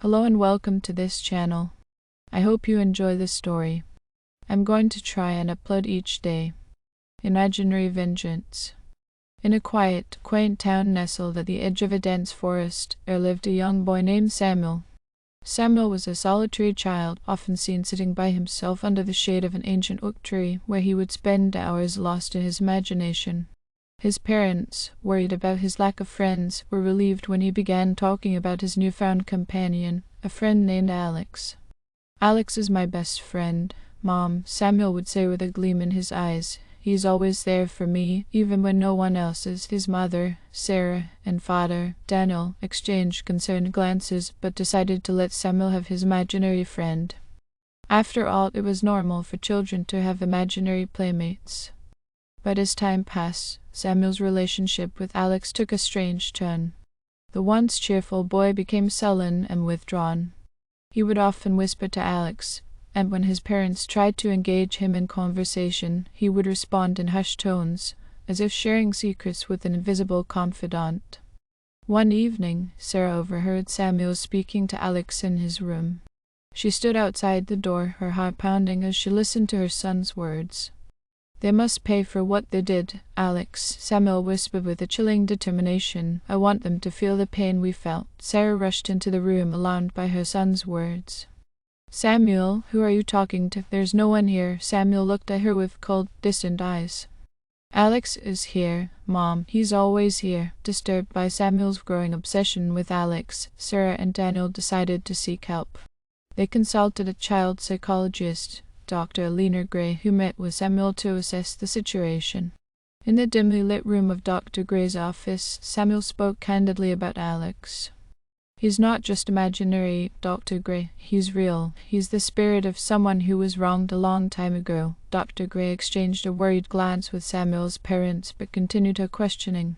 Hello and welcome to this channel. I hope you enjoy this story. I'm going to try and upload each day. Imaginary Vengeance. In a quiet, quaint town nestled at the edge of a dense forest, there lived a young boy named Samuel. Samuel was a solitary child, often seen sitting by himself under the shade of an ancient oak tree, where he would spend hours lost in his imagination. His parents, worried about his lack of friends, were relieved when he began talking about his newfound companion, a friend named Alex. "Alex is my best friend, Mom," Samuel would say with a gleam in his eyes. "He's always there for me, even when no one else is." His mother, Sarah, and father, Daniel, exchanged concerned glances, but decided to let Samuel have his imaginary friend. After all, it was normal for children to have imaginary playmates. But as time passed, Samuel's relationship with Alex took a strange turn. The once cheerful boy became sullen and withdrawn. He would often whisper to Alex, and when his parents tried to engage him in conversation, he would respond in hushed tones, as if sharing secrets with an invisible confidant. One evening, Sarah overheard Samuel speaking to Alex in his room. She stood outside the door, her heart pounding as she listened to her son's words. "They must pay for what they did, Alex," Samuel whispered with a chilling determination. "I want them to feel the pain we felt." Sarah rushed into the room, alarmed by her son's words. "Samuel, who are you talking to?" "There's no one here." Samuel looked at her with cold, distant eyes. "Alex is here, Mom. He's always here." Disturbed by Samuel's growing obsession with Alex, Sarah and Daniel decided to seek help. They consulted a child psychologist, Dr. Alina Gray, who met with Samuel to assess the situation. In the dimly lit room of Dr. Gray's office, Samuel spoke candidly about Alex. "He's not just imaginary, Dr. Gray. He's real. He's the spirit of someone who was wronged a long time ago." Dr. Gray exchanged a worried glance with Samuel's parents, but continued her questioning.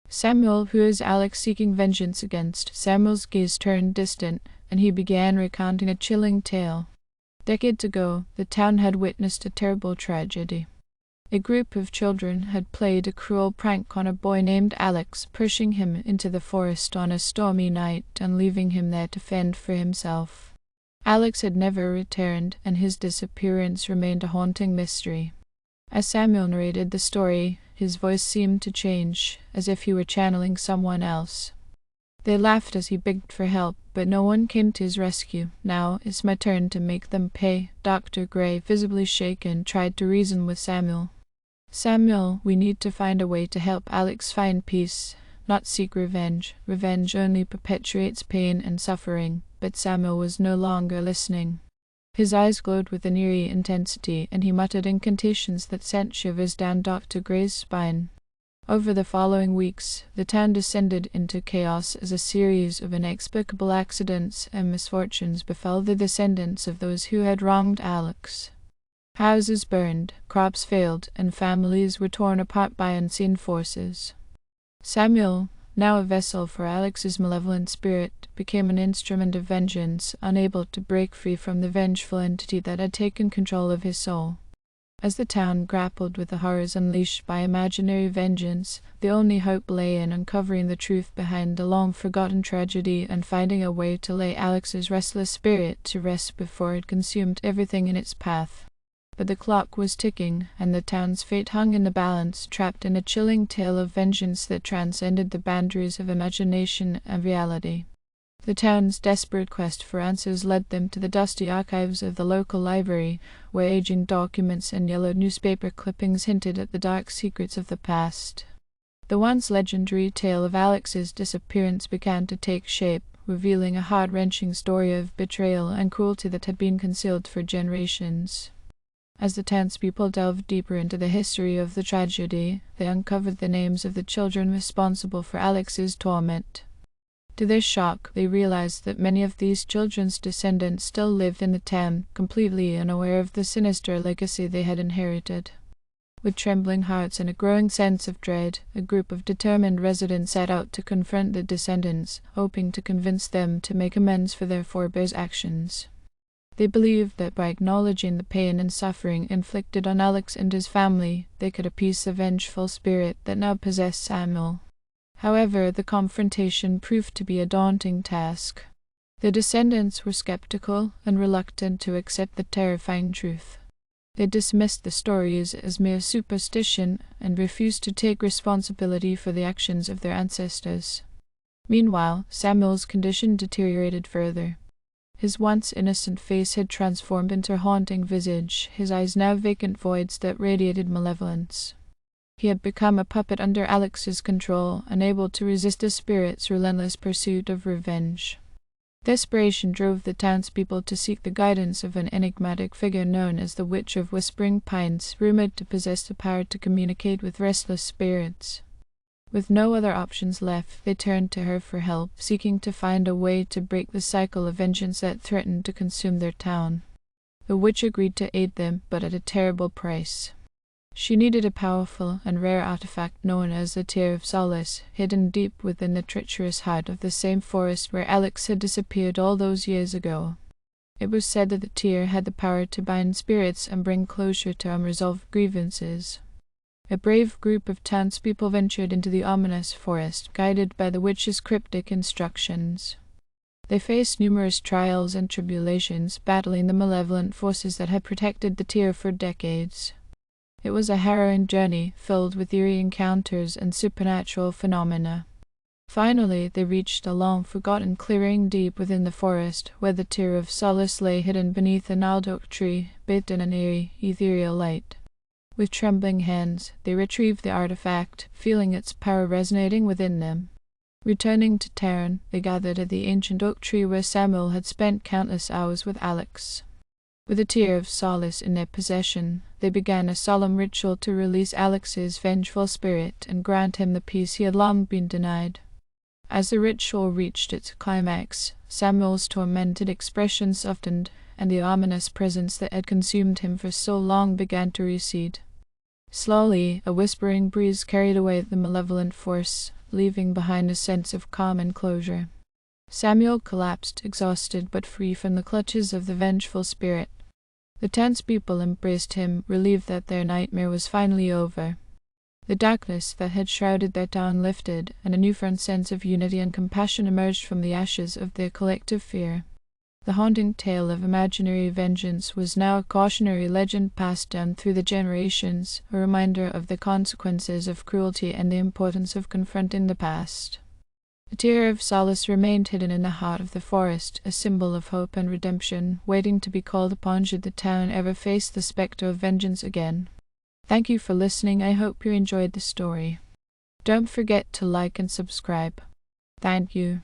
"Samuel, who is Alex seeking vengeance against?" Samuel's gaze turned distant, and he began recounting a chilling tale. Decades ago, the town had witnessed a terrible tragedy. A group of children had played a cruel prank on a boy named Alex, pushing him into the forest on a stormy night and leaving him there to fend for himself. Alex had never returned, and his disappearance remained a haunting mystery. As Samuel narrated the story, his voice seemed to change, as if he were channeling someone else. They laughed as he begged for help, but no one came to his rescue. "Now it's my turn to make them pay." Dr. Gray, visibly shaken, tried to reason with Samuel. "Samuel, we need to find a way to help Alex find peace, not seek revenge. Revenge only perpetuates pain and suffering." But Samuel was no longer listening. His eyes glowed with an eerie intensity, and he muttered incantations that sent shivers down Dr. Gray's spine. Over the following weeks, the town descended into chaos as a series of inexplicable accidents and misfortunes befell the descendants of those who had wronged Alex. Houses burned, crops failed, and families were torn apart by unseen forces. Samuel, now a vessel for Alex's malevolent spirit, became an instrument of vengeance, unable to break free from the vengeful entity that had taken control of his soul. As the town grappled with the horrors unleashed by imaginary vengeance, the only hope lay in uncovering the truth behind the long-forgotten tragedy and finding a way to lay Alex's restless spirit to rest before it consumed everything in its path. But the clock was ticking, and the town's fate hung in the balance, trapped in a chilling tale of vengeance that transcended the boundaries of imagination and reality. The town's desperate quest for answers led them to the dusty archives of the local library, where aging documents and yellowed newspaper clippings hinted at the dark secrets of the past. The once legendary tale of Alex's disappearance began to take shape, revealing a heart-wrenching story of betrayal and cruelty that had been concealed for generations. As the townspeople delved deeper into the history of the tragedy, they uncovered the names of the children responsible for Alex's torment. To their shock, they realized that many of these children's descendants still lived in the town, completely unaware of the sinister legacy they had inherited. With trembling hearts and a growing sense of dread, a group of determined residents set out to confront the descendants, hoping to convince them to make amends for their forebears' actions. They believed that by acknowledging the pain and suffering inflicted on Alex and his family, they could appease the vengeful spirit that now possessed Samuel. However, the confrontation proved to be a daunting task. The descendants were skeptical and reluctant to accept the terrifying truth. They dismissed the stories as mere superstition and refused to take responsibility for the actions of their ancestors. Meanwhile, Samuel's condition deteriorated further. His once innocent face had transformed into a haunting visage, his eyes now vacant voids that radiated malevolence. He had become a puppet under Alex's control, unable to resist the spirit's relentless pursuit of revenge. Desperation drove the townspeople to seek the guidance of an enigmatic figure known as the Witch of Whispering Pines, rumored to possess the power to communicate with restless spirits. With no other options left, they turned to her for help, seeking to find a way to break the cycle of vengeance that threatened to consume their town. The witch agreed to aid them, but at a terrible price. She needed a powerful and rare artifact known as the Tear of Solace, hidden deep within the treacherous heart of the same forest where Alex had disappeared all those years ago. It was said that the tear had the power to bind spirits and bring closure to unresolved grievances. A brave group of townspeople ventured into the ominous forest, guided by the witch's cryptic instructions. They faced numerous trials and tribulations, battling the malevolent forces that had protected the tear for decades. It was a harrowing journey, filled with eerie encounters and supernatural phenomena. Finally, they reached a long-forgotten clearing deep within the forest, where the Tear of Solace lay hidden beneath a gnarled oak tree, bathed in an eerie, ethereal light. With trembling hands, they retrieved the artifact, feeling its power resonating within them. Returning to Tarn, they gathered at the ancient oak tree where Samuel had spent countless hours with Alex. With a Tear of Solace in their possession, they began a solemn ritual to release Alex's vengeful spirit and grant him the peace he had long been denied. As the ritual reached its climax, Samuel's tormented expression softened, and the ominous presence that had consumed him for so long began to recede. Slowly, a whispering breeze carried away the malevolent force, leaving behind a sense of calm and closure. Samuel collapsed, exhausted but free from the clutches of the vengeful spirit. The townspeople embraced him, relieved that their nightmare was finally over. The darkness that had shrouded their town lifted, and a newfound sense of unity and compassion emerged from the ashes of their collective fear. The haunting tale of imaginary vengeance was now a cautionary legend passed down through the generations, a reminder of the consequences of cruelty and the importance of confronting the past. The Tear of Solace remained hidden in the heart of the forest, a symbol of hope and redemption, waiting to be called upon should the town ever face the specter of vengeance again. Thank you for listening. I hope you enjoyed the story. Don't forget to like and subscribe. Thank you.